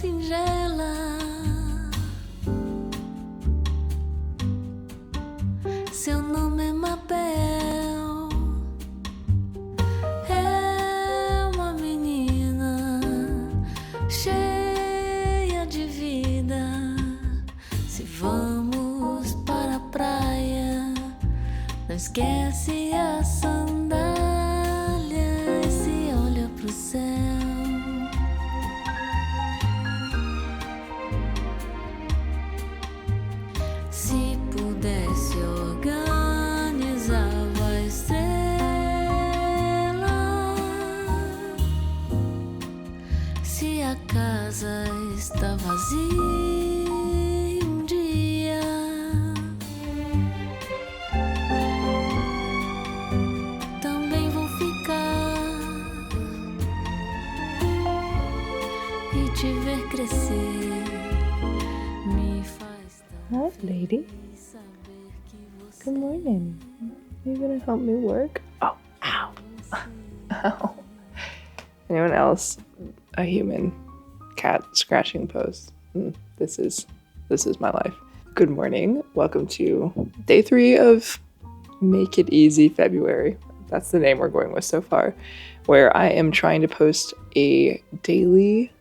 singela. Seu nome é Mabel. É uma menina cheia de vida. Se vamos para a praia, não esquece a sandália e se olha pro céu. Se pudesse organizava a estrela. Se a casa está vazia um dia, também vou ficar e te ver crescer. Me faz Hi, lady. Good morning. Are you gonna help me work? Oh, ow. Ow. Anyone else? A human cat scratching post. This is my life. Good morning. Welcome to day 3 of Make It Easy February. That's the name we're going with so far, where I am trying to post a daily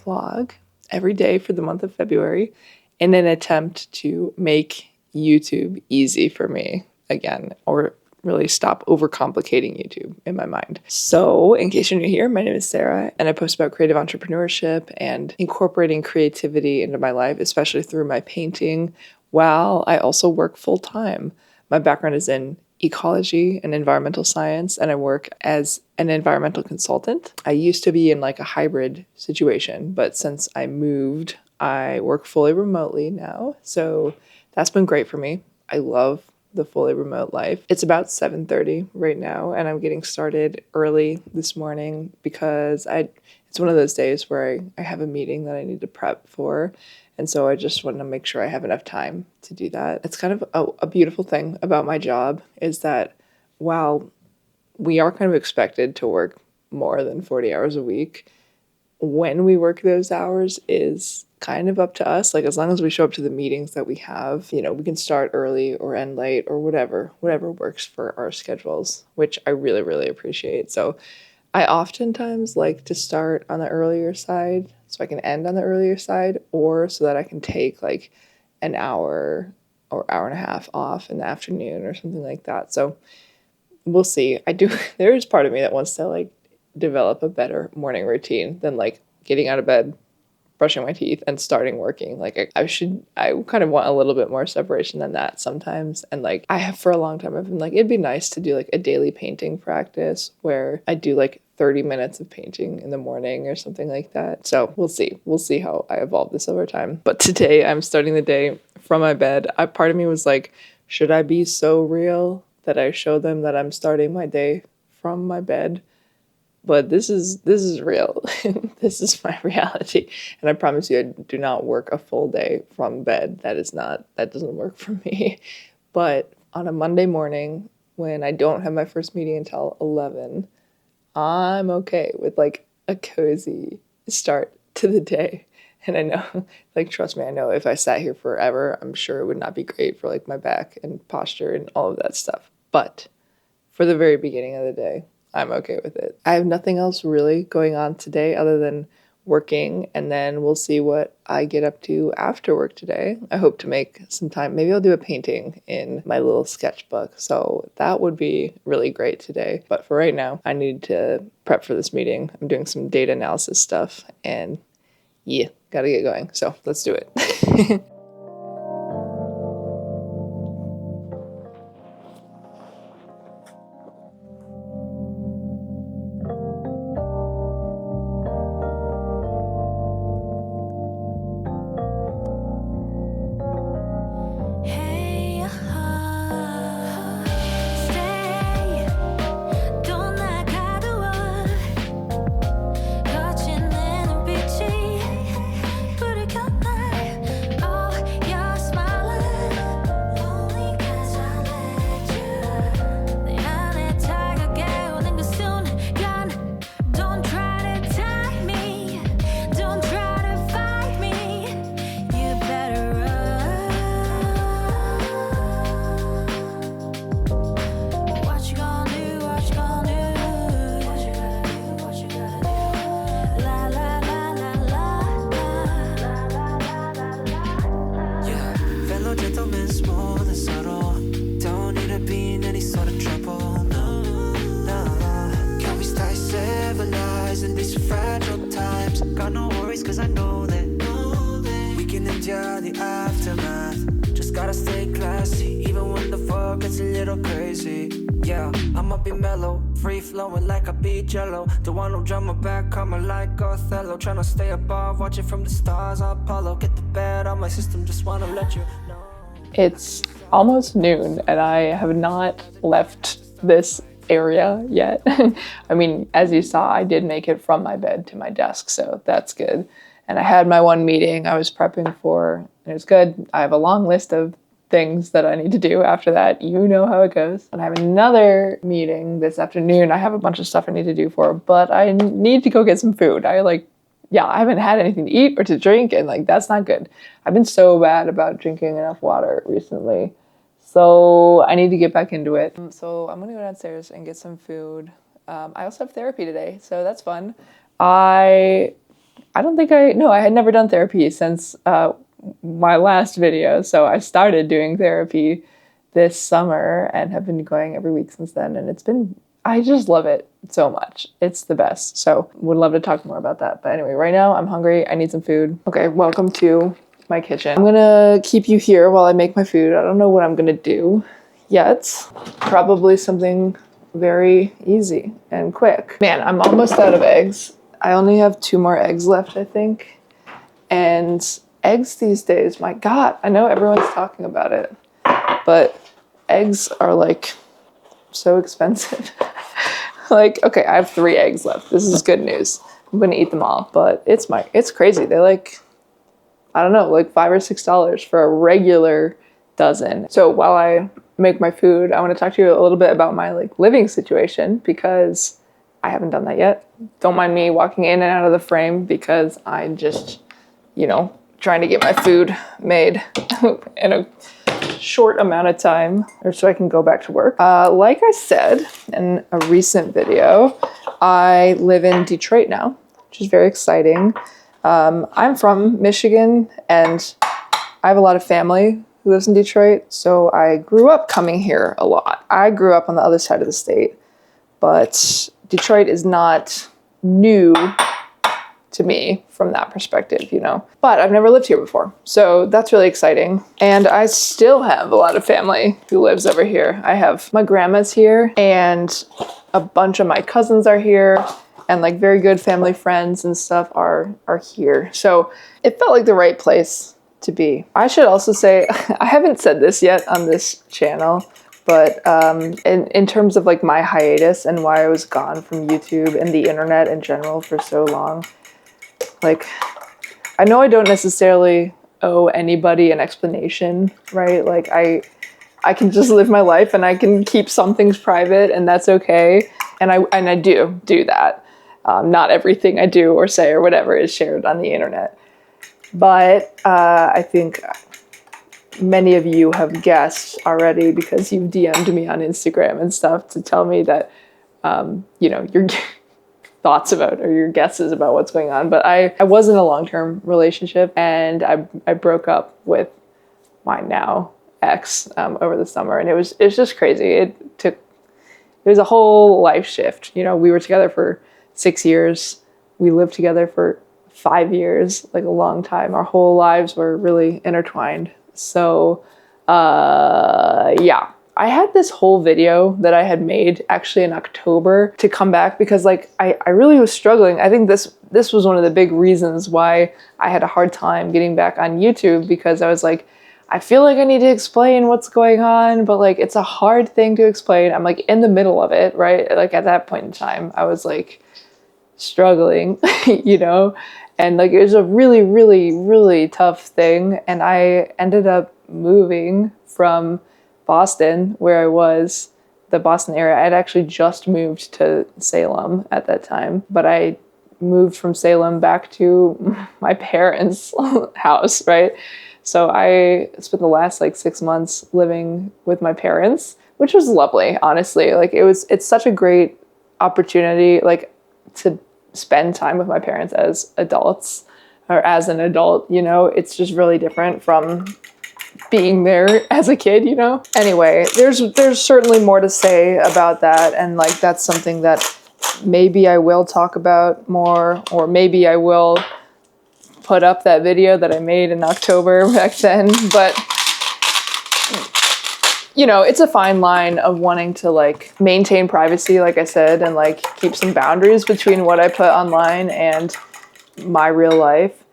vlog every day for the month of February in an attempt to make YouTube easy for me again, or really stop overcomplicating YouTube in my mind. So, in case you're new here, my name is Sarah, and I post about creative entrepreneurship and incorporating creativity into my life, especially through my painting, while I also work full-time. My background is in ecology and environmental science, and I work as an environmental consultant. I used to be in like a hybrid situation, but since I moved, I work fully remotely now. So that's been great for me. I love the fully remote life. It's about 7:30 right now, and I'm getting started early this morning because it's one of those days where I have a meeting that I need to prep for. And so I just want to make sure I have enough time to do that. It's kind of a beautiful thing about my job is that while we are kind of expected to work more than 40 hours a week, when we work those hours is kind of up to us. Like, as long as we show up to the meetings that we have, we can start early or end late or whatever works for our schedules, which I really, really appreciate. So I oftentimes like to start on the earlier side so I can end on the earlier side, or so that I can take like an hour or hour and a half off in the afternoon or something like that. So we'll see. There is part of me that wants to like develop a better morning routine than like getting out of bed, brushing my teeth, and starting working. Like I kind of want a little bit more separation than that sometimes. And like I have for a long time, I've been like, it'd be nice to do like a daily painting practice where I do like 30 minutes of painting in the morning or something like that. So we'll see how I evolve this over time. But today I'm starting the day from my bed. Part of me was like, should I be so real that I show them that I'm starting my day from my bed? But this is real. This is my reality. And I promise you, I do not work a full day from bed. That doesn't work for me. But on a Monday morning, when I don't have my first meeting until 11, I'm okay with like a cozy start to the day. And I know, like, trust me, I know if I sat here forever, I'm sure it would not be great for like my back and posture and all of that stuff. But for the very beginning of the day, I'm okay with it. I have nothing else really going on today other than working, and then we'll see what I get up to after work today. I hope to make some time. Maybe I'll do a painting in my little sketchbook. So that would be really great today. But for right now, I need to prep for this meeting. I'm doing some data analysis stuff, and yeah, gotta get going. So let's do it. Oh got no worries, cause I know that we can endure the aftermath. Just gotta stay classy, even when the fuck gets a little crazy. Yeah, I'ma be mellow, free flowing like a beach jello. Don't want no drama back, coming like Othello. Tryna stay above, watching from the stars, Apollo. Get the bed on my system, just wanna let you know. It's almost noon and I have not left this area yet. I mean, as you saw, I did make it from my bed to my desk, so that's good. And I had my one meeting I was prepping for, and it was good. I have a long list of things that I need to do after that. You know how it goes. And I have another meeting this afternoon. I have a bunch of stuff I need to do for, but I need to go get some food. I haven't had anything to eat or to drink, and that's not good. I've been so bad about drinking enough water recently. So I need to get back into it. So I'm gonna go downstairs and get some food. I also have therapy today, so that's fun. I had never done therapy since my last video. So I started doing therapy this summer and have been going every week since then. And I just love it so much. It's the best. So would love to talk more about that. But anyway, right now I'm hungry. I need some food. Okay, welcome to my kitchen. I'm gonna keep you here while I make my food. I don't know what I'm gonna do yet. Probably something very easy and quick. Man, I'm almost out of eggs. I only have 2 more eggs left, I think. And eggs these days, my God, I know everyone's talking about it, but eggs are so expensive. Okay, I have 3 eggs left. This is good news. I'm gonna eat them all, but it's crazy. They're I don't know, $5 or $6 for a regular dozen. So while I make my food, I want to talk to you a little bit about my living situation, because I haven't done that yet. Don't mind me walking in and out of the frame because I just, trying to get my food made in a short amount of time, or so I can go back to work. Like I said in a recent video, I live in Detroit now, which is very exciting. I'm from Michigan and I have a lot of family who lives in Detroit, so I grew up coming here a lot. I grew up on the other side of the state, but Detroit is not new to me from that perspective, But I've never lived here before, so that's really exciting. And I still have a lot of family who lives over here. I have my grandma's here, and a bunch of my cousins are here, and very good family friends and stuff are here. So it felt like the right place to be. I should also say, I haven't said this yet on this channel, but in terms of my hiatus and why I was gone from YouTube and the internet in general for so long, I know I don't necessarily owe anybody an explanation, right? I can just live my life and I can keep some things private, and that's okay. And I do that. Not everything I do or say or whatever is shared on the internet. But I think many of you have guessed already, because you've DM'd me on Instagram and stuff to tell me that, your thoughts about or your guesses about what's going on. But I was in a long-term relationship, and I broke up with my now ex over the summer, and it was just crazy. It was a whole life shift. We were together for 6 years. We lived together for 5 years, a long time. Our whole lives were really intertwined. So, yeah. I had this whole video that I had made actually in October to come back because I really was struggling. I think this was one of the big reasons why I had a hard time getting back on YouTube, because I was I feel like I need to explain what's going on, but it's a hard thing to explain. I'm in the middle of it, right? At that point in time, I was struggling, and it was a really, really, really tough thing. And I ended up moving from Boston, where I was, the Boston area. I had actually just moved to Salem at that time, but I moved from Salem back to my parents' house, right? So I spent the last 6 months living with my parents, which was lovely, honestly. It's such a great opportunity, to spend time with my parents as adults, or as an adult, it's just really different from being there as a kid, Anyway, there's certainly more to say about that, and that's something that maybe I will talk about more, or maybe I will put up that video that I made in October back then, but you know, it's a fine line of wanting to like maintain privacy, like I said, and like keep some boundaries between what I put online and my real life,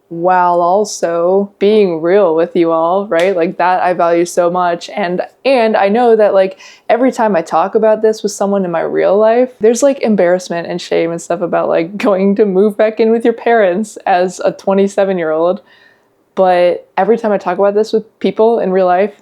while also being real with you all, right? Like that I value so much. And I know that like every time I talk about this with someone in my real life, there's like embarrassment and shame and stuff about like going to move back in with your parents as a 27-year-old. But every time I talk about this with people in real life,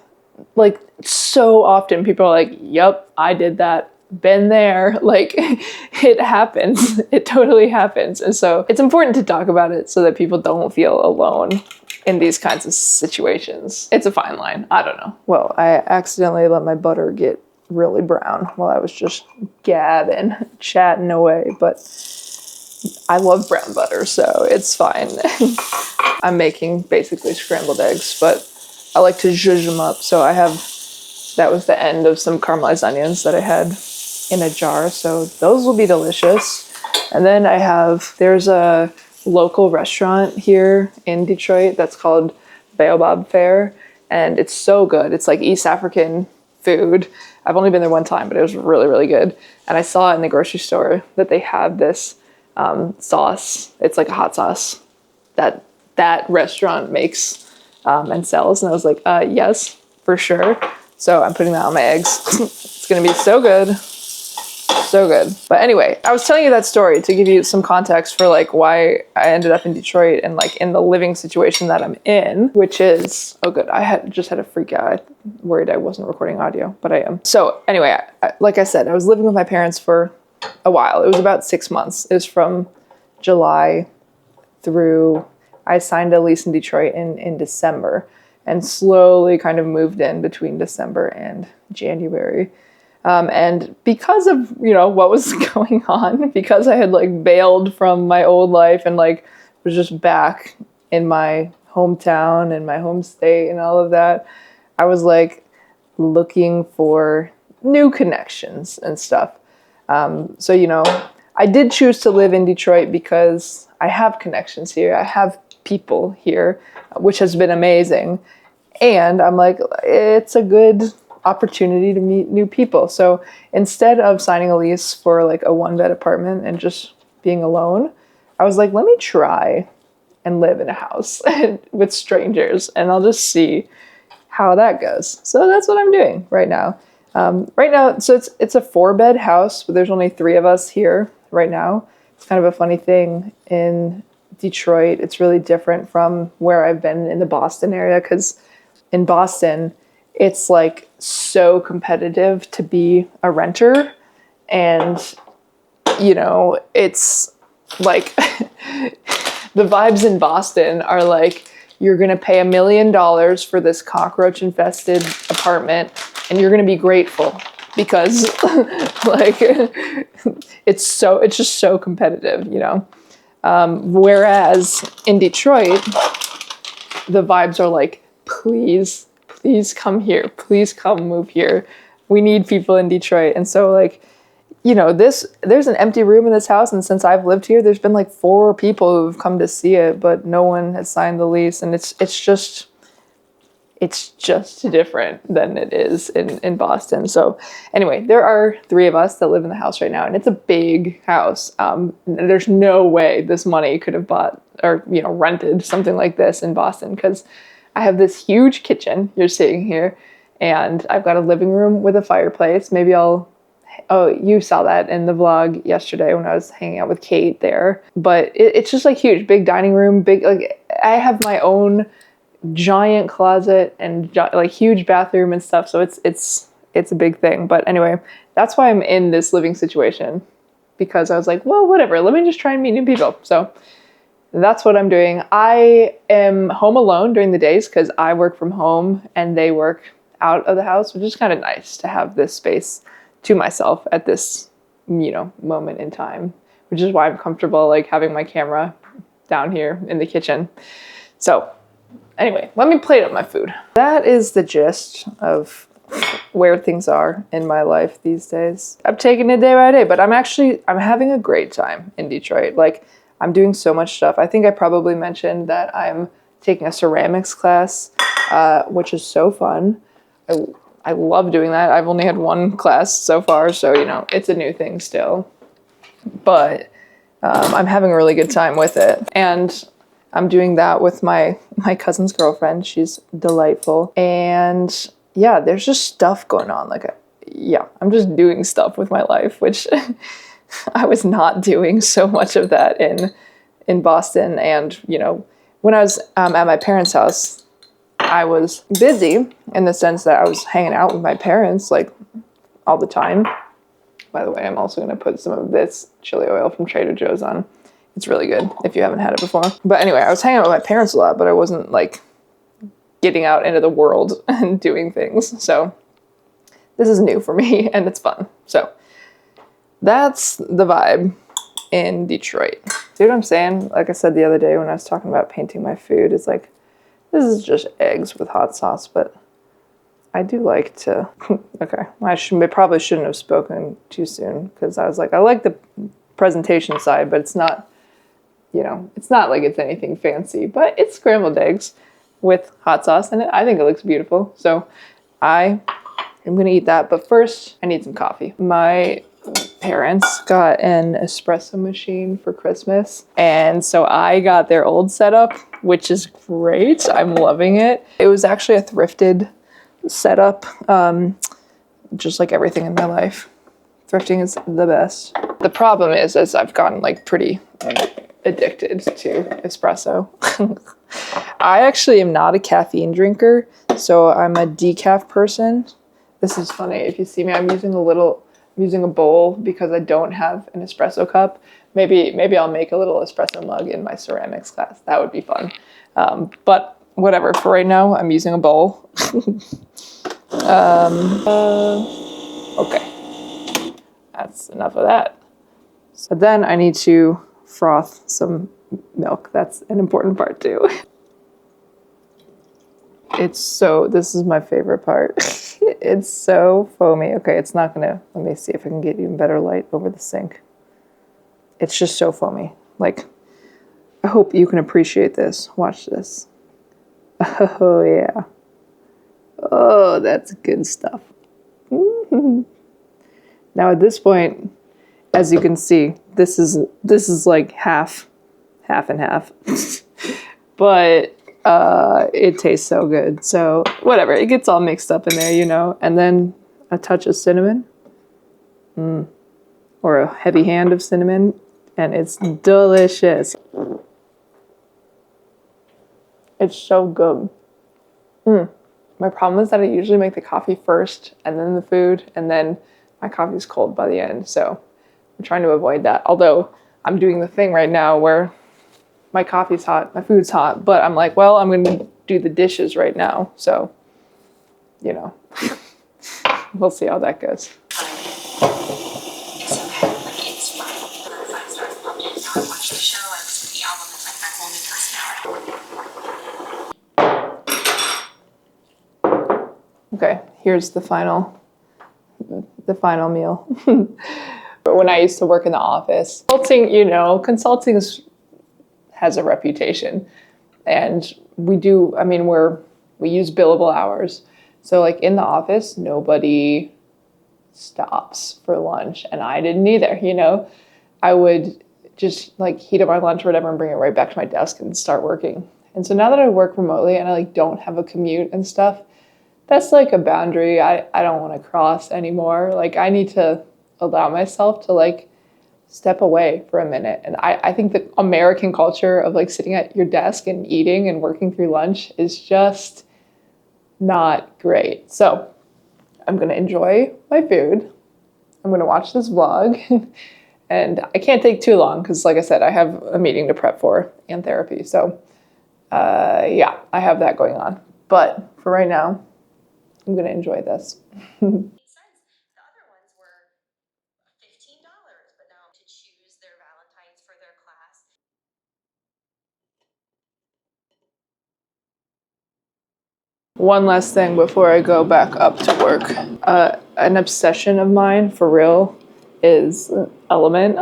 like so often people are like, yep, I did that. Been there. Like it happens. It totally happens. And so it's important to talk about it so that people don't feel alone in these kinds of situations. It's a fine line. I don't know. Well, I accidentally let my butter get really brown while I was just gabbing, chatting away, but I love brown butter, so it's fine. I'm making basically scrambled eggs, but I like to zhuzh them up. So that was the end of some caramelized onions that I had in a jar. So those will be delicious. And then there's a local restaurant here in Detroit that's called Baobab Fare. And it's so good. It's like East African food. I've only been there one time, but it was really, really good. And I saw it in the grocery store that they have this sauce. It's like a hot sauce that restaurant makes and sells. And I was like, yes, for sure. So I'm putting that on my eggs. It's going to be so good. So good. But anyway, I was telling you that story to give you some context for like why I ended up in Detroit and like in the living situation that I'm in, which is, oh good, I just had a freak out. I worried I wasn't recording audio, but I am. So anyway, like I said, I was living with my parents for a while. It was about 6 months. It was from July through, I signed a lease in Detroit in December and slowly kind of moved in between December and January. And because of, you know, what was going on, because I had like bailed from my old life and like was just back in my hometown and my home state and all of that, I was like looking for new connections and stuff. So, you know, I did choose to live in Detroit because I have connections here. I have people here, which has been amazing. And I'm like, it's a good opportunity to meet new people. So instead of signing a lease for like a 1-bed apartment and just being alone, I was like, let me try and live in a house with strangers and I'll just see how that goes. So that's what I'm doing right now. So it's a 4-bed house, but there's only 3 of us here right now. It's kind of a funny thing in Detroit. It's really different from where I've been in the Boston area, because in Boston, it's like so competitive to be a renter. And, you know, it's like the vibes in Boston are like, you're going to pay $1 million for this cockroach infested apartment and you're going to be grateful because like it's just so competitive, you know? Whereas in Detroit, the vibes are like, please come here. Please come move here. We need people in Detroit. And so like, you know, there's an empty room in this house. And since I've lived here, there's been like 4 people who've come to see it, but no one has signed the lease. And it's just different than it is in Boston. So anyway, there are 3 of us that live in the house right now, and it's a big house. There's no way this money could have bought or, you know, rented something like this in Boston, because I have this huge kitchen you're seeing here, and I've got a living room with a fireplace. Maybe you saw that in the vlog yesterday when I was hanging out with Kate there. But it's just like huge, big dining room, like I have my own giant closet and like huge bathroom and stuff. So it's a big thing. But anyway, that's why I'm in this living situation, because I was like, well, whatever, let me just try and meet new people. So that's what I'm doing. I am home alone during the days because I work from home and they work out of the house, which is kind of nice to have this space to myself at this, you know, moment in time, which is why I'm comfortable like having my camera down here in the kitchen. So anyway, let me plate up my food. That is the gist of where things are in my life these days. I'm taking it day by day, but I'm having a great time in Detroit. Like, I'm doing so much stuff. I think I probably mentioned that I'm taking a ceramics class, which is so fun. I love doing that. I've only had one class so far, so, you know, it's a new thing still. But I'm having a really good time with it. And I'm doing that with my cousin's girlfriend. She's delightful. And yeah, there's just stuff going on. Like, yeah, I'm just doing stuff with my life, which I was not doing so much of that in Boston. And, you know, when I was at my parents' house, I was busy in the sense that I was hanging out with my parents like all the time. By the way, I'm also going to put some of this chili oil from Trader Joe's on. It's really good if you haven't had it before. But anyway, I was hanging out with my parents a lot, but I wasn't like getting out into the world and doing things. So this is new for me and it's fun. So that's the vibe in Detroit. See what I'm saying? Like I said the other day when I was talking about painting my food, it's like, this is just eggs with hot sauce, but I do like to, okay, I probably shouldn't have spoken too soon because I was like, I like the presentation side, but it's not, you know, it's not like it's anything fancy, but it's scrambled eggs with hot sauce in it. I think it looks beautiful. So I am going to eat that. But first, I need some coffee. My parents got an espresso machine for Christmas. And so I got their old setup, which is great. I'm loving it. It was actually a thrifted setup, just like everything in my life. Thrifting is the best. The problem is I've gotten like pretty addicted to espresso. I actually am not a caffeine drinker, so I'm a decaf person. This is funny. If you see me, I'm using a bowl because I don't have an espresso cup. Maybe I'll make a little espresso mug in my ceramics class. That would be fun. But whatever. For right now, I'm using a bowl. Okay. That's enough of that. So then I need to froth some milk. That's an important part too. This is my favorite part. It's so foamy. Okay, it's not gonna, let me see if I can get even better light over the sink. It's just so foamy. Like, I hope you can appreciate this. Watch this. Oh yeah. Oh, that's good stuff. Mm-hmm. Now at this point, as you can see, this is like half and half. But it tastes so good. So whatever, it gets all mixed up in there, you know. And then a touch of cinnamon, or a heavy hand of cinnamon, and it's delicious. It's so good. My problem is that I usually make the coffee first and then the food, and then my coffee's cold by the end. So I'm trying to avoid that. Although I'm doing the thing right now where my coffee's hot, my food's hot, but I'm like, well, I'm going to do the dishes right now. So, you know, we'll see how that goes. Okay, here's the final meal. But when I used to work in the office, consulting has a reputation, and we use billable hours. So like in the office, nobody stops for lunch, and I didn't either, you know. I would just like heat up my lunch or whatever and bring it right back to my desk and start working. And so now that I work remotely and I like don't have a commute and stuff, that's like a boundary I don't want to cross anymore. Like I need to allow myself to like step away for a minute. And I think the American culture of like sitting at your desk and eating and working through lunch is just not great. So I'm going to enjoy my food. I'm going to watch this vlog. And I can't take too long because, like I said, I have a meeting to prep for and therapy. So yeah, I have that going on. But for right now, I'm going to enjoy this. The other ones were $15, but now to choose their Valentines for their class. One last thing before I go back up to work. An obsession of mine, for real, is Element.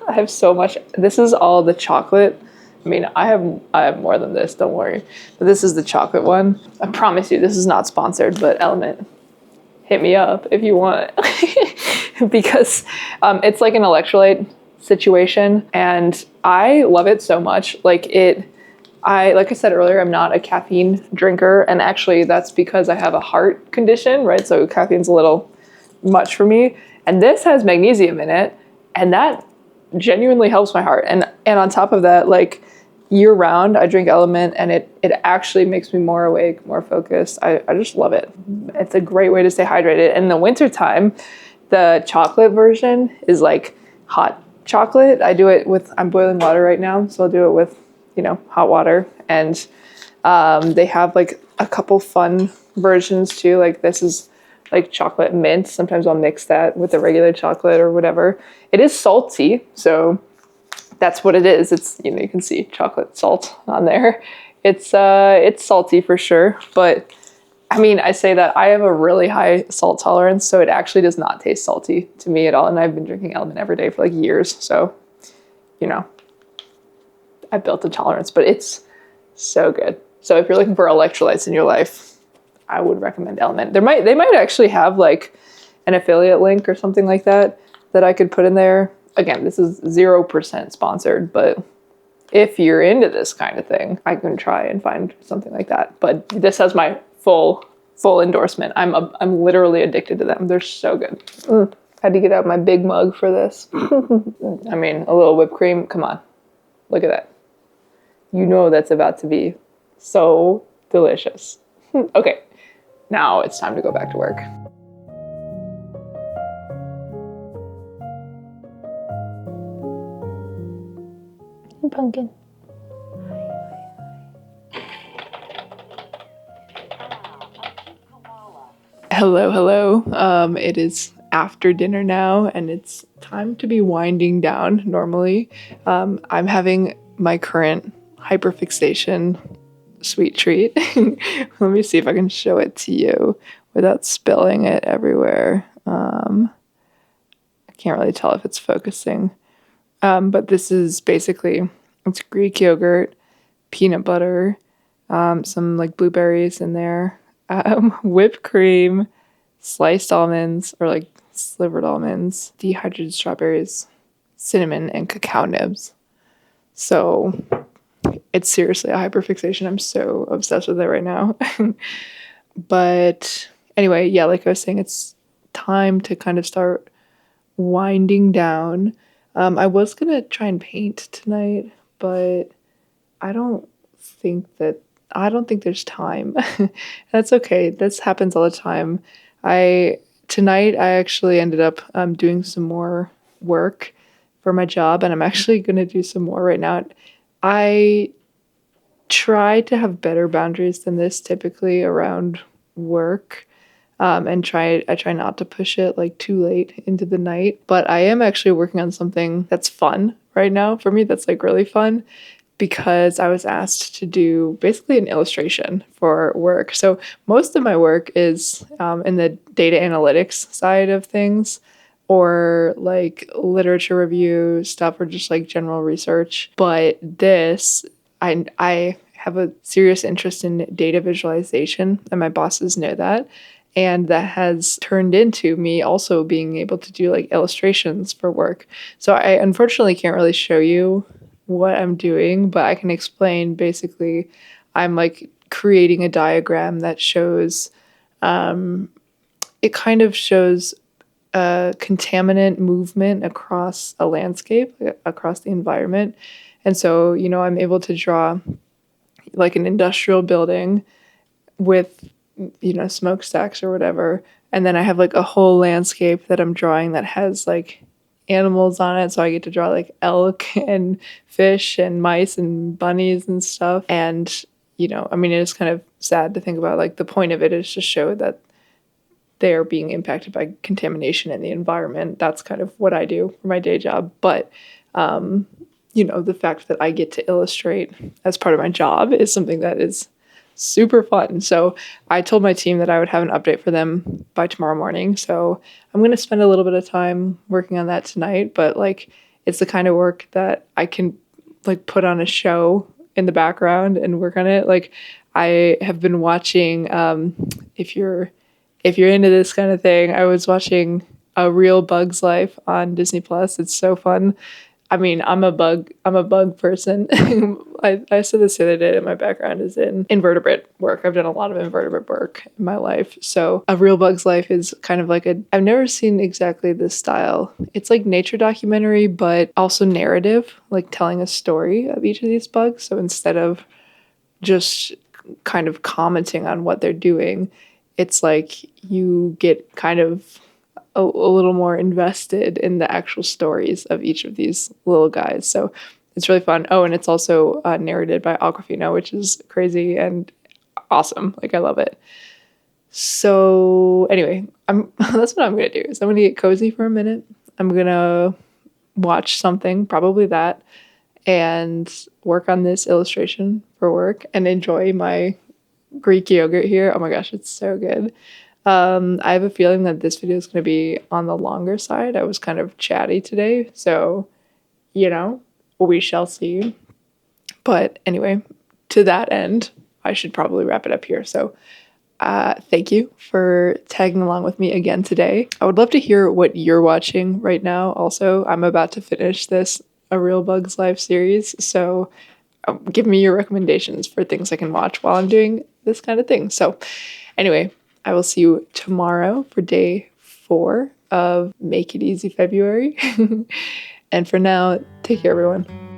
I have so much. This is all the chocolate. I mean, I have more than this, don't worry. But this is the chocolate one. I promise you, this is not sponsored, but Element, hit me up if you want. Because it's like an electrolyte situation, and I love it so much. Like I said earlier, I'm not a caffeine drinker, and actually that's because I have a heart condition, right? So caffeine's a little much for me. And this has magnesium in it, and that genuinely helps my heart. And on top of that, like year round, I drink Element, and it actually makes me more awake, more focused. I just love it. It's a great way to stay hydrated. In the wintertime, the chocolate version is like hot chocolate. I'm boiling water right now, so I'll do it with, hot water. And they have like a couple fun versions too. Like this is like chocolate mint. Sometimes I'll mix that with the regular chocolate or whatever. It is salty, so that's what it is. It's, you can see chocolate salt on there. It's salty for sure, but I mean, I say that I have a really high salt tolerance, so it actually does not taste salty to me at all. And I've been drinking Element every day for like years, so I built a tolerance, but it's so good. So if you're looking for electrolytes in your life, I would recommend Element. They might actually have like an affiliate link or something like that I could put in there. Again, this is 0% sponsored, but if you're into this kind of thing, I can try and find something like that. But this has my full endorsement. I'm literally addicted to them. They're so good. Had to get out my big mug for this. I mean, a little whipped cream. Come on, look at that. That's about to be so delicious. Okay, now it's time to go back to work. Pumpkin. Hello. It is after dinner now, and it's time to be winding down normally. I'm having my current hyperfixation sweet treat. Let me see if I can show it to you without spilling it everywhere. I can't really tell if it's focusing. But this is basically, it's Greek yogurt, peanut butter, some like blueberries in there, whipped cream, sliced almonds or like slivered almonds, dehydrated strawberries, cinnamon, and cacao nibs. So it's seriously a hyperfixation. I'm so obsessed with it right now. But anyway, yeah, like I was saying, it's time to kind of start winding down. I was going to try and paint tonight, but I don't think there's time. That's okay. This happens all the time. Tonight I actually ended up doing some more work for my job, and I'm actually going to do some more right now. I try to have better boundaries than this typically around work. And I try not to push it like too late into the night, but I am actually working on something that's fun right now for me. That's like really fun because I was asked to do basically an illustration for work. So most of my work is in the data analytics side of things, or like literature review stuff, or just like general research. But this, I have a serious interest in data visualization, and my bosses know that. And that has turned into me also being able to do like illustrations for work. So I unfortunately can't really show you what I'm doing, but I can explain. Basically, I'm like creating a diagram that shows, it kind of shows contaminant movement across a landscape, across the environment. And so, I'm able to draw like an industrial building with smokestacks or whatever. And then I have like a whole landscape that I'm drawing that has like animals on it. So I get to draw like elk and fish and mice and bunnies and stuff. And, it is kind of sad to think about. Like the point of it is to show that they are being impacted by contamination in the environment. That's kind of what I do for my day job. But, the fact that I get to illustrate as part of my job is something that is super fun. So I told my team that I would have an update for them by tomorrow morning. So I'm going to spend a little bit of time working on that tonight, but like it's the kind of work that I can like put on a show in the background and work on it. Like I have been watching, if you're into this kind of thing, I was watching A Real Bug's Life on Disney Plus. It's so fun. I mean, I'm a bug person. I said this the other day that my background is in invertebrate work. I've done a lot of invertebrate work in my life. So A Real Bug's Life is kind of like I've never seen exactly this style. It's like nature documentary, but also narrative, like telling a story of each of these bugs. So instead of just kind of commenting on what they're doing, it's like you get kind of a little more invested in the actual stories of each of these little guys. So it's really fun. Oh, and it's also narrated by Aquafina, which is crazy and awesome. Like I love it. So anyway, that's what I'm gonna do. Is I'm gonna get cozy for a minute. I'm gonna watch something, probably that, and work on this illustration for work and enjoy my Greek yogurt here. Oh my gosh, it's so good. I have a feeling that this video is going to be on the longer side. I was kind of chatty today, so, we shall see. But anyway, to that end, I should probably wrap it up here. So thank you for tagging along with me again today. I would love to hear what you're watching right now. Also, I'm about to finish this A Real Bug's Life series, so give me your recommendations for things I can watch while I'm doing this kind of thing. So anyway, I will see you tomorrow for day 4 of Make It Easy February. And for now, take care, everyone.